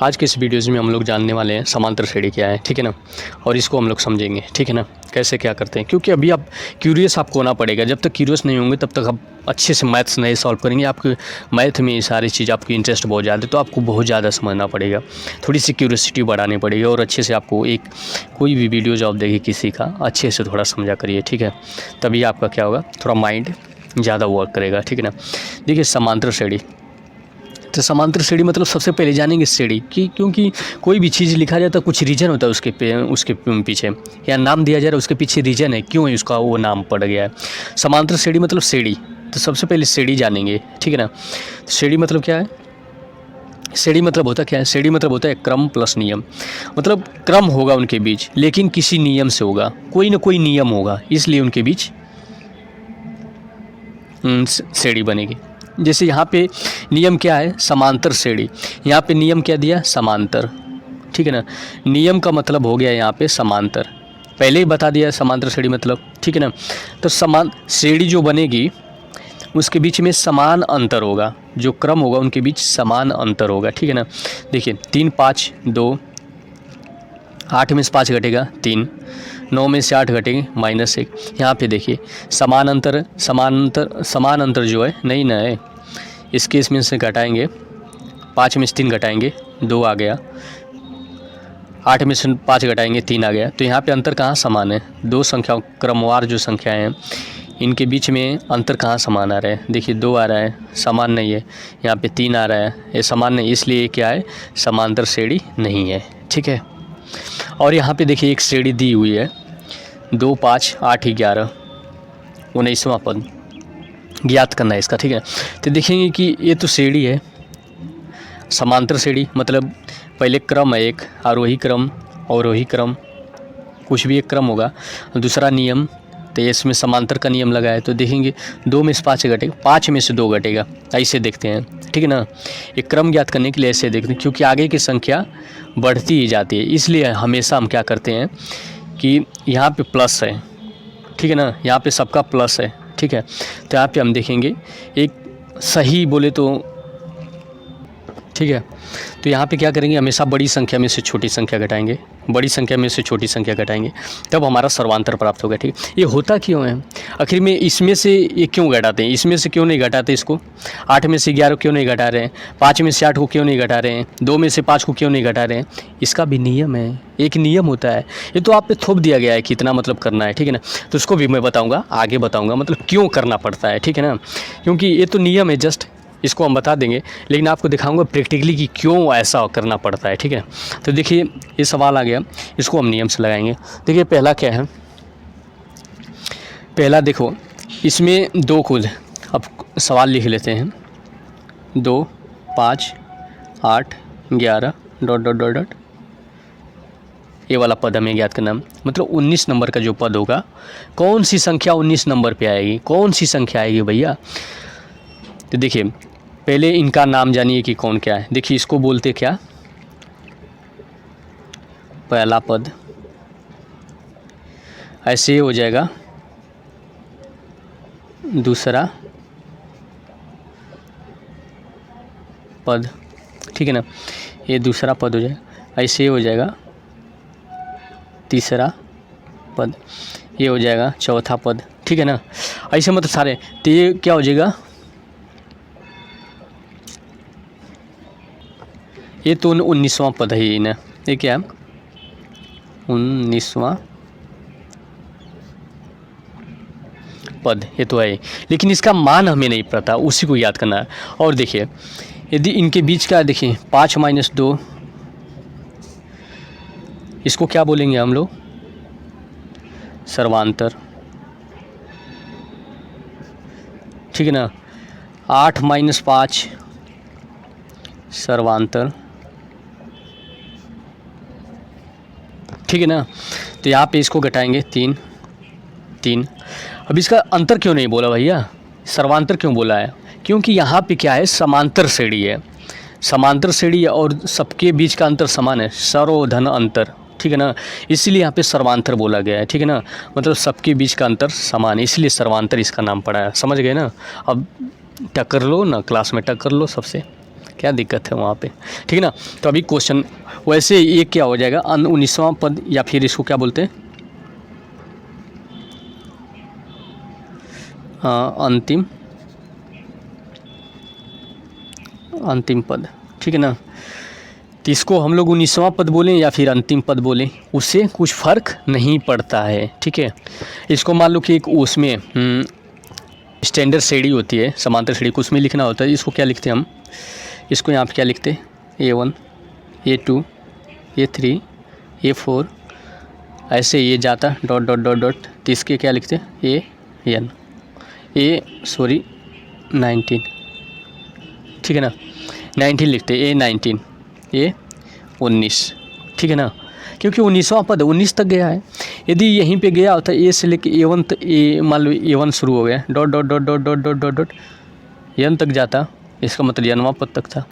आज के इस वीडियोज़ में हम लोग जानने वाले हैं समांतर श्रेणी क्या है, ठीक है ना। और इसको हम लोग समझेंगे, ठीक है ना, कैसे क्या करते हैं। क्योंकि अभी आप क्यूरियस आपको होना पड़ेगा। जब तक क्यूरियस नहीं होंगे तब तक आप अच्छे से मैथ्स नहीं सॉल्व करेंगे। आपके मैथ में ये सारी चीज़ आपकी इंटरेस्ट बहुत ज़्यादा है, तो आपको बहुत ज़्यादा समझना पड़ेगा, थोड़ी सी क्यूरियोसिटी बढ़ानी पड़ेगी। और अच्छे से आपको एक कोई भी वीडियो जो आप देखिए किसी का, अच्छे से थोड़ा समझा करिए, ठीक है। तभी आपका क्या होगा, थोड़ा माइंड ज़्यादा वर्क करेगा, ठीक है ना। देखिए समांतर श्रेणी, तो समांतर श्रेणी मतलब सबसे पहले जानेंगे श्रेणी की, क्योंकि कोई भी चीज़ लिखा जाता है कुछ रीजन होता है उसके पीछे, या नाम दिया जा रहा है उसके पीछे रीजन है क्यों उसका वो नाम पड़ गया है। समांतर श्रेणी मतलब श्रेणी, तो सबसे पहले श्रेणी जानेंगे, ठीक है ना। श्रेणी मतलब क्या है, श्रेणी मतलब होता क्या है, श्रेणी मतलब होता है क्रम प्लस नियम। मतलब क्रम होगा उनके बीच, लेकिन किसी नियम से होगा, कोई ना कोई नियम होगा, इसलिए उनके बीच श्रेणी बनेगी। जैसे यहाँ पे नियम क्या है, समांतर श्रेणी, यहाँ पे नियम क्या दिया, समांतर, ठीक है ना। नियम का मतलब हो गया यहाँ पे समांतर, पहले ही बता दिया समांतर श्रेणी मतलब, ठीक है ना। तो समान श्रेणी जो बनेगी उसके बीच में समान अंतर होगा, जो क्रम होगा उनके बीच समान अंतर होगा, ठीक है ना। देखिए 3 5 2, 8 में से 5 घटेगा 3, 9 में से 8 घटेंगे -1। यहाँ पे देखिए समान अंतर जो है नहीं ना है, इस केस में से घटाएंगे, 5 में से 3 घटाएंगे 2 आ गया, 8 में से 5 घटाएंगे 3 आ गया। तो यहाँ पे अंतर कहाँ समान है, दो संख्याओं क्रमवार जो संख्याएं हैं इनके बीच में अंतर कहाँ समान आ रहा है। देखिए 2 आ रहा है, समान नहीं है, यहाँ पे 3 आ रहा है, ये समान नहीं, इसलिए क्या है, समांतर श्रेणी नहीं है, ठीक है। और यहाँ पे देखिए एक श्रेणी दी हुई है 2 5 8 11, 19वां पद ज्ञात करना है इसका, ठीक है। तो देखेंगे कि ये तो श्रेणी है, समांतर श्रेणी मतलब पहले क्रम है एक, आरोही क्रम अवरोही क्रम, कुछ भी एक क्रम होगा, दूसरा नियम, तो इसमें समांतर का नियम लगा है। तो देखेंगे 2 में से 5 घटेगा, 5 में से 2 घटेगा, ऐसे देखते हैं, ठीक है ना। एक क्रम ज्ञात करने के लिए ऐसे देखते हैं, क्योंकि आगे की संख्या बढ़ती ही जाती है, इसलिए हमेशा हम क्या करते हैं कि यहाँ पे प्लस है, ठीक है ना, यहाँ पे सबका प्लस है, ठीक है। तो यहाँ पे हम देखेंगे एक सही बोले तो, ठीक है। तो यहाँ पे क्या करेंगे, हमेशा बड़ी संख्या में से छोटी संख्या घटाएंगे, बड़ी संख्या में से छोटी संख्या घटाएंगे, तब हमारा सर्वांतर प्राप्त होगा, ठीक। ये होता क्यों है, आखिर में इसमें से ये क्यों घटाते हैं, इसमें से क्यों नहीं घटाते इसको, 8 में से 11 क्यों नहीं घटा रहे हैं, 5 में से 8 को क्यों नहीं घटा रहे हैं, 2 में से 5 को क्यों नहीं घटा रहे हैं। इसका भी नियम है, एक नियम होता है, ये तो आप पे थोप दिया गया है कि इतना मतलब करना है, ठीक है ना। तो उसको भी मैं बताऊँगा, आगे बताऊँगा मतलब क्यों करना पड़ता है, ठीक है ना। क्योंकि ये तो नियम है, जस्ट इसको हम बता देंगे, लेकिन आपको दिखाऊंगा प्रैक्टिकली कि क्यों ऐसा करना पड़ता है, ठीक है। तो देखिए ये सवाल आ गया, इसको हम नियम से लगाएंगे। देखिए पहला क्या है, पहला देखो इसमें 2 कुल, अब सवाल लिख लेते हैं, 2 5 8 11 ... ये वाला पद हमें ज्ञात करना, मतलब 19 नंबर का जो पद होगा, कौन सी संख्या 19 नंबर पे आएगी, कौन सी संख्या आएगी भैया। तो देखिए पहले इनका नाम जानिए कि कौन क्या है। देखिए इसको बोलते क्या, पहला पद, ऐसे हो जाएगा दूसरा पद, ठीक है ना, ये दूसरा पद हो जाएगा, ऐसे हो जाएगा तीसरा पद, ये हो जाएगा चौथा पद, ठीक है ना। ऐसे मतलब सारे, तो ये क्या हो जाएगा, ये तो 19वां पद है ये ना, ये क्या है 19वां पद, ये तो है, लेकिन इसका मान हमें नहीं पता, उसी को याद करना है। और देखिए यदि इनके बीच का देखिए 5 - 2, इसको क्या बोलेंगे हम लोग, सर्वांतर, ठीक है ना। 8 - 5 सर्वांतर, ठीक है ना। तो यहाँ पे इसको घटाएंगे 3 3। अब इसका अंतर क्यों नहीं बोला भैया, सर्वांतर क्यों बोला है, क्योंकि यहाँ पे क्या है, समांतर श्रेणी है, समांतर श्रेणी है और सबके बीच का अंतर समान है, सर्वधन अंतर, ठीक है ना, इसीलिए यहाँ पे सर्वांतर बोला गया है, ठीक है ना। मतलब सबके बीच का अंतर समान है, इसलिए सर्वांतर इसका नाम पड़ा है, समझ गए ना। अब टक्कर लो ना, क्लास में टक्कर लो सबसे, क्या दिक्कत है वहाँ पे, ठीक है ना। तो अभी क्वेश्चन वैसे ये क्या हो जाएगा 19वां पद, या फिर इसको क्या बोलते हैं अंतिम पद, ठीक है ना। तो इसको हम लोग 19वां पद बोलें या फिर अंतिम पद बोलें, उससे कुछ फ़र्क नहीं पड़ता है, ठीक है। इसको मान लो कि एक उसमें स्टैंडर्ड श्रेणी होती है, समांतर श्रेणी, उसमें लिखना होता है। इसको क्या लिखते हैं हम, इसको यहाँ पे क्या लिखते हैं A1 A2 A3 A4, ऐसे ये जाता डॉट डॉट डॉट डॉट, तो इसके क्या लिखते हैं AN 19, ठीक है ना, 19 लिखते हैं A19 A19, ठीक है ना, क्योंकि 19वां पद 19 तक गया है। यदि यहीं पे गया होता A से लेके A1 तक, मान लो A1 शुरू हो गया dot dot dot dot dot dot dot dot N तक जाता, इसका मतलब Nवां पद तक था।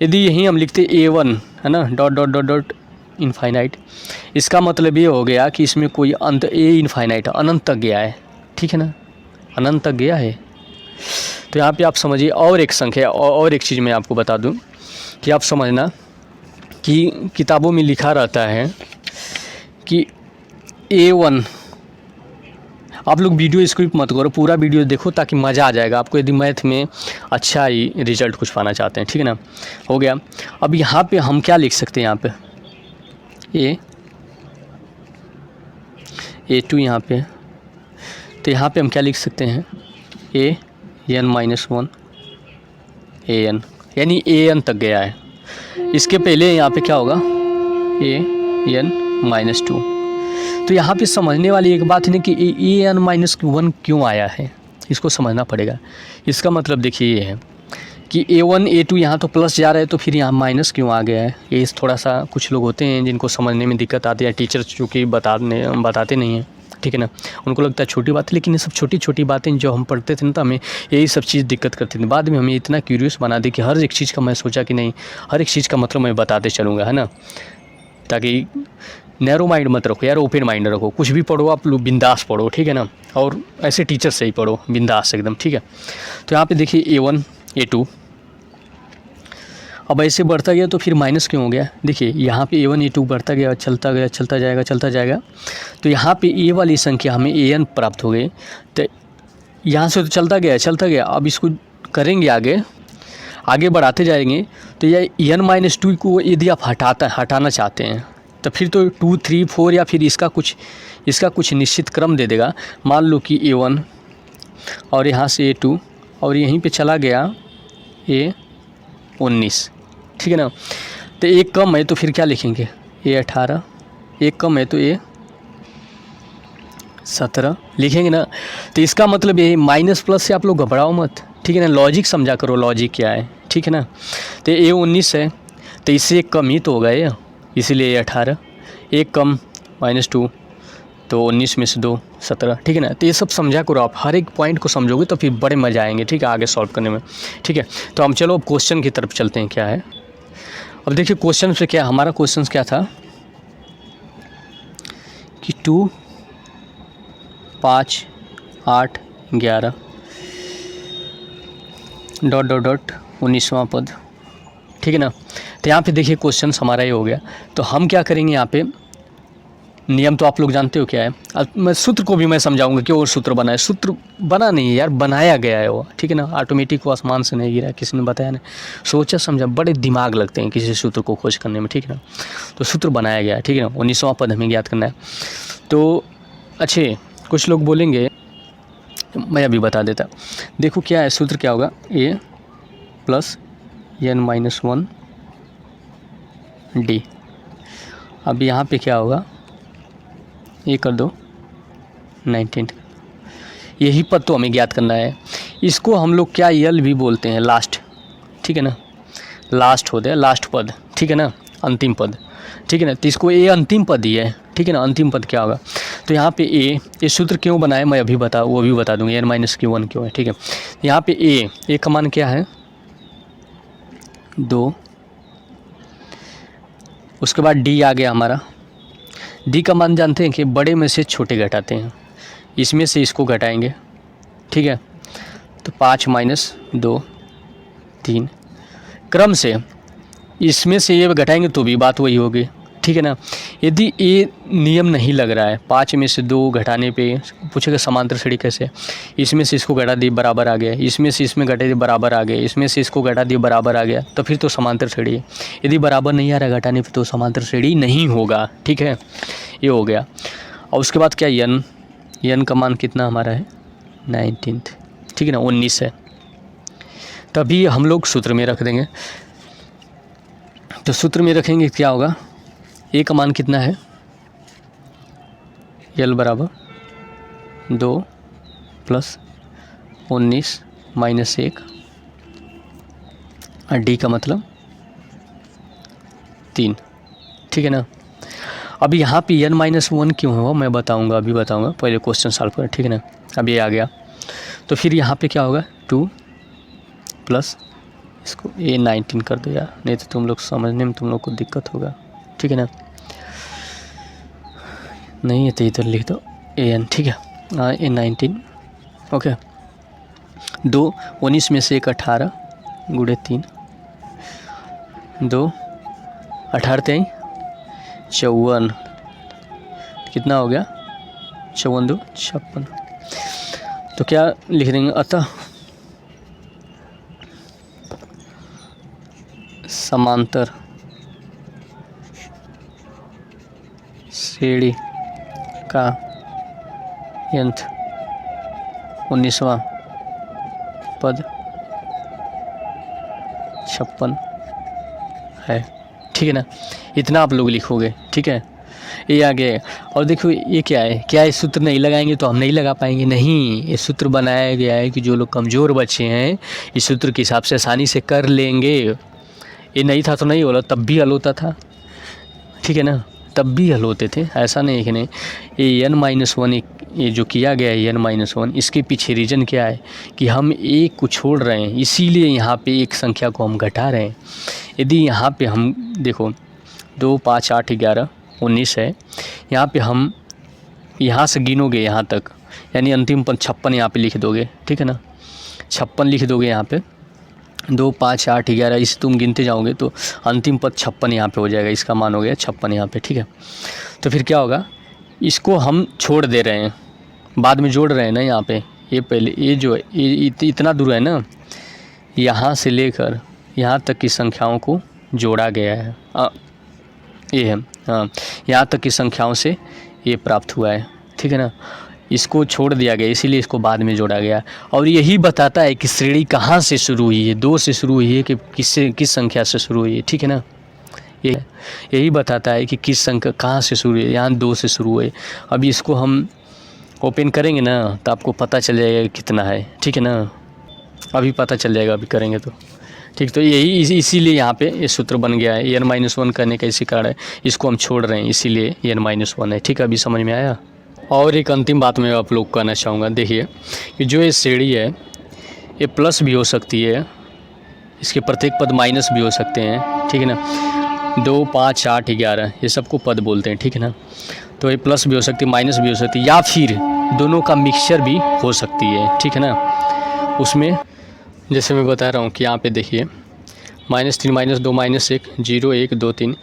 यदि यहीं हम लिखते A1 है ना dot dot dot dot infinite, इसका मतलब ये हो गया कि इसमें कोई अंत A इनफाइनाइट अनंत तक गया है, ठीक है ना, अनंत तक गया है। तो यहाँ पे आप समझिए, और एक संख्या और एक चीज़ मैं आपको बता दूँ कि आप समझना कि किताबों में लिखा रहता है कि A1, आप लोग वीडियो स्किप मत करो, पूरा वीडियो देखो ताकि मज़ा आ जाएगा आपको, यदि मैथ में अच्छा ही रिजल्ट कुछ पाना चाहते हैं, ठीक है ना। हो गया। अब यहाँ पे हम क्या लिख सकते हैं, यहाँ पे A2 यहाँ पे, तो यहाँ पे हम क्या लिख सकते हैं AN-1 AN, यानी AN तक गया है। इसके पहले यहाँ पे क्या होगा AN-2। तो यहाँ पे समझने वाली एक बात है कि AN-1 क्यों आया है, इसको समझना पड़ेगा। इसका मतलब देखिए ये है कि A1 A2 यहाँ तो प्लस जा रहा है, तो फिर यहाँ माइनस क्यों आ गया है। ये थोड़ा सा कुछ लोग होते हैं जिनको समझने में दिक्कत आती है, टीचर चूँकि बताते नहीं हैं, ठीक है ना, उनको लगता है छोटी बात है, लेकिन ये सब छोटी छोटी बातें जो हम पढ़ते थे ना, तो हमें यही सब चीज़ दिक्कत करती थी। बाद में हमें इतना क्यूरियस बना दी कि हर एक चीज़ का मैं सोचा कि नहीं, हर एक चीज़ का मतलब मैं बताते चलूँगा, है ना, ताकि नैरो माइंड मत रखो यार, ओपन माइंड रखो, कुछ भी पढ़ो आप लोग बिंदास पढ़ो, ठीक है ना, और ऐसे टीचर से ही पढ़ो बिंदास एकदम, ठीक है। तो यहाँ पे देखिए A1 A2, अब ऐसे बढ़ता गया तो फिर माइनस क्यों हो गया, देखिए यहाँ पे A1 A2 बढ़ता गया, चलता गया, चलता जाएगा, तो यहाँ पे A वाली संख्या हमें AN प्राप्त हो गई। तो यहाँ से तो चलता गया, अब इसको करेंगे आगे बढ़ाते जाएंगे, तो यह N-2 को यदि आप हटाना चाहते हैं, तो फिर तो 2 3 4 या फिर इसका कुछ निश्चित क्रम दे देगा। मान लो कि A1 और यहाँ से A2 और यहीं पे चला गया A19, ठीक है ना। तो एक कम है तो फिर क्या लिखेंगे A18, एक कम है तो A17 लिखेंगे ना। तो इसका मतलब ये माइनस प्लस से आप लोग घबराओ मत, ठीक है ना, लॉजिक समझा करो, लॉजिक क्या है, ठीक है ना। तो A19 है, तो इससे एक कम ही तो होगा ये, इसीलिए A18, एक कम -2, तो 19 में से 2 17, ठीक है ना। तो ये सब समझा करो आप, हर एक पॉइंट को समझोगे तो फिर बड़े मज़ा आएंगे, ठीक है, आगे सॉल्व करने में, ठीक है। तो हम चलो अब क्वेश्चन की तरफ चलते हैं, क्या है। अब देखिए क्वेश्चन से क्या, हमारा क्वेश्चन क्या था कि 2 5 8 11 डॉट डॉट डॉट 19वां पद, ठीक है ना। तो यहाँ पे देखिए क्वेश्चन हमारा ये हो गया। तो हम क्या करेंगे, यहाँ पे नियम तो आप लोग जानते हो क्या है। अब मैं सूत्र को भी मैं समझाऊंगा कि और सूत्र बना है, सूत्र बना नहीं है यार, बनाया गया है वो, ठीक है ना, ऑटोमेटिक वो आसमान से नहीं गिरा, किसी ने बताया नहीं, सोचा समझा, बड़े दिमाग लगते हैं किसी सूत्र को खोज करने में, ठीक है ना। तो सूत्र बनाया गया है, ठीक है ना, 19वां पद हमें ज्ञात करना है। तो अच्छे कुछ लोग बोलेंगे, मैं अभी बता देता, देखो क्या है सूत्र, क्या होगा A + N-1 D। अब यहाँ पे क्या होगा, ये कर दो 19, यही पद तो हमें ज्ञात करना है। इसको हम लोग क्या यल भी बोलते हैं, लास्ट, ठीक है ना, लास्ट होता है, लास्ट पद, ठीक है ना, अंतिम पद, ठीक है ना। तो इसको ए अंतिम पद ही है, ठीक है ना, अंतिम पद क्या होगा। तो यहाँ पे ये सूत्र क्यों बनाए मैं अभी वो भी बता दूँगा, N-1 क्यों है, ठीक है। यहाँ पे ए का मान क्या है 2, उसके बाद D आ गया हमारा, D का मान जानते हैं कि बड़े में से छोटे घटाते हैं, इसमें से इसको घटाएंगे, ठीक है। तो 5 - 2 3, क्रम से इसमें से ये घटाएंगे तो भी बात वही होगी, ठीक है ना। यदि ये नियम नहीं लग रहा है, 5 में से 2 घटाने पे पूछेगा समांतर श्रेणी कैसे, इसमें से इसको घटा दिए बराबर आ गया, इसमें से इसमें घटा दिए बराबर आ गया, इसमें से इसको घटा दिए बराबर आ गया, तो फिर तो समांतर श्रेणी है। यदि बराबर नहीं आ रहा घटाने पे तो समांतर श्रेणी नहीं होगा, ठीक है। ये हो गया। और उसके बाद क्या, यन का मान कितना हमारा है 19, ठीक है ना, 19 है। तभी हम लोग सूत्र में रख देंगे। तो सूत्र में रखेंगे क्या होगा, ए का मान कितना है, यल बराबर 2 + 19 - 1 और डी का मतलब 3, ठीक है ना। अब यहाँ पे n-1 क्यों हुआ मैं बताऊँगा, अभी बताऊँगा, पहले क्वेश्चन सॉल्व करें, ठीक है ना। अब ये आ गया तो फिर यहाँ पे क्या होगा 2 प्लस इसको A19 कर दो यार, नहीं तो तुम लोग समझने में तुम लोग को दिक्कत होगा, ठीक है ना। नहीं है तो इधर लिख दो AN, ठीक है, A19 ओके। 2 19 में से 1 18 गुणे 3, 2 18 3 54, कितना हो गया 54 2 56। तो क्या लिख देंगे, अतः समांतर श्रेणी का यंत्र 19वां पद 56 है, ठीक है ना। इतना आप लोग लिखोगे, ठीक है। ये आ गया। और देखो ये क्या है, क्या इस सूत्र नहीं लगाएंगे तो हम नहीं लगा पाएंगे, नहीं, ये सूत्र बनाया गया है कि जो लोग कमज़ोर बच्चे हैं इस सूत्र के हिसाब से आसानी से कर लेंगे। ये नहीं था तो नहीं होला, तब भी हल होता था, ठीक है ना, तब भी हल होते थे, ऐसा नहीं कि नहीं। ये n-1 ये जो किया गया है n-1, इसके पीछे रीज़न क्या है कि हम एक को छोड़ रहे हैं, इसीलिए यहाँ पे एक संख्या को हम घटा रहे हैं। यदि यहाँ पे हम देखो 2 5 8 11 19 है, यहाँ पे हम यहाँ से गिनोगे यहाँ तक, यानी अंतिम पद 56 यहाँ पे लिख दोगे, ठीक है ना, 56 लिख दोगे यहाँ पे। 2 5 8 11 इसे तुम गिनते जाओगे तो अंतिम पद 56 यहाँ पे हो जाएगा, इसका मान हो गया 56 यहाँ पे, ठीक है। तो फिर क्या होगा, इसको हम छोड़ दे रहे हैं, बाद में जोड़ रहे हैं ना यहाँ पे। ये पहले ये जो ये इतना दूर है ना, यहाँ से लेकर यहाँ तक की संख्याओं को जोड़ा गया है, ये है, हाँ, यहाँ तक की संख्याओं से ये प्राप्त हुआ है, ठीक है ना। इसको छोड़ दिया गया इसीलिए इसको बाद में जोड़ा गया। और यही बताता है कि श्रेणी कहाँ से शुरू हुई है, 2 से शुरू हुई है कि किस संख्या से शुरू हुई है, ठीक है ना। यही बताता है कि किस संख्या कहाँ से शुरू हुई है, यहाँ 2 से शुरू हुई। अभी इसको हम ओपन करेंगे ना तो आपको पता चल जाएगा कितना है, ठीक है ना, अभी पता चल जाएगा, अभी करेंगे तो, ठीक। तो यही इसीलिए यहाँ पे ये सूत्र बन गया है, n-1 करने का इसी कारण है, इसको हम छोड़ रहे हैं इसीलिए n-1 है, ठीक है। अभी समझ में आया। और एक अंतिम बात मैं आप लोग कहना चाहूँगा, देखिए कि जो ये श्रेणी है ये प्लस भी हो सकती है, इसके प्रत्येक पद माइनस भी हो सकते हैं, ठीक है ना। 2 5 8 11 ये सबको पद बोलते हैं, ठीक है ना। तो ये प्लस भी हो सकती है, माइनस भी हो सकती है, या फिर दोनों का मिक्सचर भी हो सकती है, ठीक है ना। उसमें जैसे मैं बता रहा हूँ कि यहाँ पे देखिए -3 -2 -1 0 1 2 3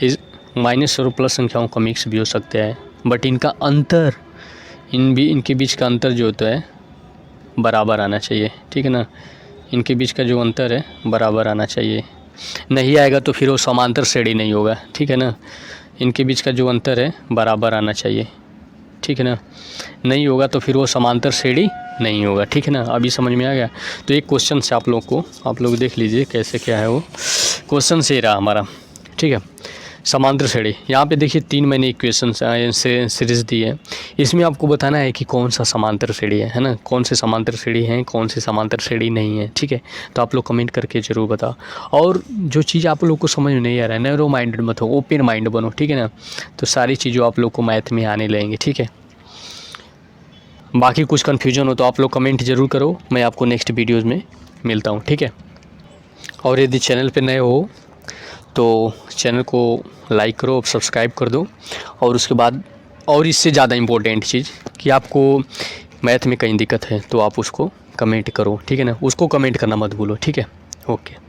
इस माइनस और प्लस संख्याओं का मिक्स भी हो सकता है, बट इनका अंतर इनके बीच का अंतर जो होता है बराबर आना चाहिए, ठीक है ना। इनके बीच का जो अंतर है बराबर आना चाहिए, नहीं आएगा तो फिर वो समांतर श्रेणी नहीं होगा, ठीक है ना। इनके बीच का जो अंतर है बराबर आना चाहिए, ठीक है ना, नहीं होगा तो फिर वो समांतर श्रेणी नहीं होगा, ठीक है ना। अभी समझ में आ गया। तो एक क्वेश्चन से आप लोग देख लीजिए कैसे क्या है वो क्वेश्चन से रहा हमारा, ठीक है। समांतर श्रेणी यहाँ पे देखिए 3 मैंने इक्वेशन से सीरीज़ दी है, इसमें आपको बताना है कि कौन सा समांतर श्रेणी है ना, कौन से समांतर श्रेणी हैं, कौन से समांतर श्रेणी नहीं है, ठीक है। तो आप लोग कमेंट करके ज़रूर बताओ। और जो चीज़ आप लोग को समझ में नहीं आ रहा है, नैरो माइंडेड मत हो, ओपन माइंड बनो, ठीक है ना। तो सारी चीज़ों आप लोग को मैथ में आने लगेंगी, ठीक है। बाकी कुछ कन्फ्यूजन हो तो आप लोग कमेंट ज़रूर करो, मैं आपको नेक्स्ट वीडियोज़ में मिलता हूँ, ठीक है। और यदि चैनल पर नए हो तो चैनल को लाइक करो, सब्सक्राइब कर दो। और उसके बाद और इससे ज़्यादा इम्पोर्टेंट चीज़ कि आपको मैथ में कहीं दिक्कत है तो आप उसको कमेंट करो, ठीक है ना, उसको कमेंट करना मत भूलो, ठीक है। ओके।